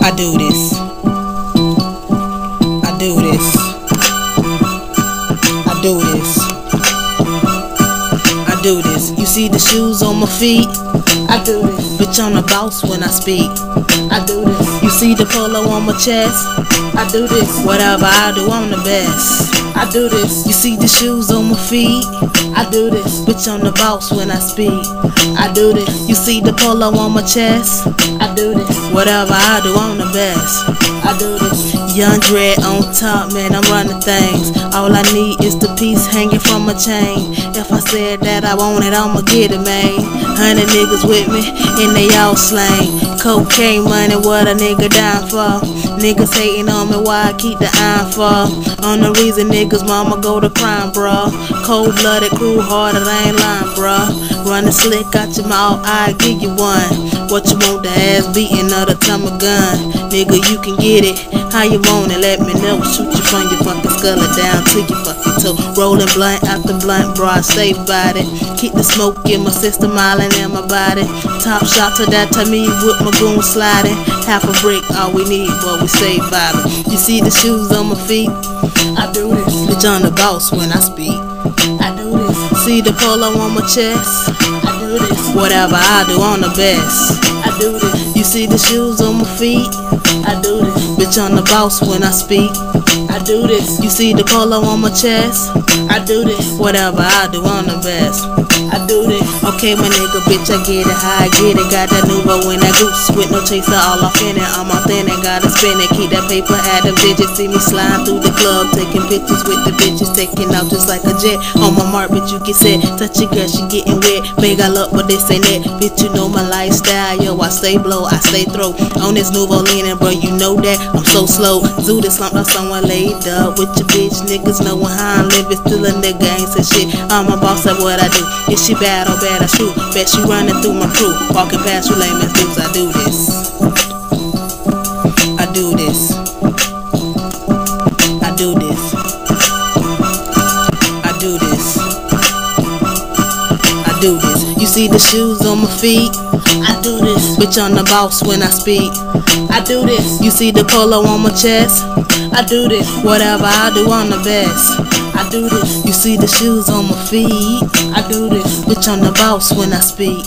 I do this. I do this. I do this. I do this. You see the shoes on my feet? I do this. Bitch, I'm the boss when I speak. I do this. You see the polo on my chest? I do this. Whatever I do, I'm the best. I do this. You see the shoes on my feet? I do this. Bitch, I'm the boss when I speak. I do this. You see the polo on my chest? I do this. Whatever I do, I'm the best. I do this. Young Dread on top, man, I'm running things. All I need is the piece hanging from my chain. If I said that I want it, I'ma get it, man. 100 niggas with me, and they all slain. Cocaine money, what a nigga dying for. Niggas hating on me, why I keep the iron for? On the reason niggas mama go to crime, bruh. Cold-blooded, crew hearted, I ain't lying, bruh. Running slick out your mouth, I give you one. What you want, the ass beating or the time a gun? Nigga, you can get it, how you want it, let me know. Shoot you from your fucking skull down to your fucking toe. Rolling blunt after blunt, bro, I stay by it. Keep the smoke in my system, island in my body. Top shot to that to me with my goon sliding. Half a brick, all we need, but we stay vibing. You see the shoes on my feet? I do this. Bitch, I'm the boss when I speak. I do this. See the polo on my chest? I do this. Whatever I do, I'm the best. I do this. You see the shoes on my feet? I do this. Bitch, I'm the boss when I speak. I do this. You see the polo on my chest? I do this. Whatever I do, I'm the best. I do this. Okay, my nigga, bitch, I get it, how I get it. Got that nouveau in that goose with no chaser, all off in it. I'm authentic, gotta spin it. Keep that paper at them digits. See me slide through the club, taking pictures with the bitches, taking off just like a jet. On my mark, bitch, you get set. Touch your girl, she getting wet. Big, I love, but this ain't it. Bitch, you know my lifestyle, yo, I stay blow, I stay throw. On this nouveau leaning, bro, you know that I'm so slow. Zoo this slumped on someone laid up with your bitch. Niggas knowin' how I'm living, still a nigga ain't say shit. I'm a boss at what I do. If she bad or bad, I shoot. Bet she running through my crew, walking past you lame as dudes. I do this. I do this. I do this. I do this. I do this. You see the shoes on my feet? I do this. Bitch, I'm the boss when I speak. I do this. You see the polo on my chest? I do this. Whatever I do, I'm the best. I do this. You see the shoes on my feet? I do this. Bitch, I'm the boss when I speak.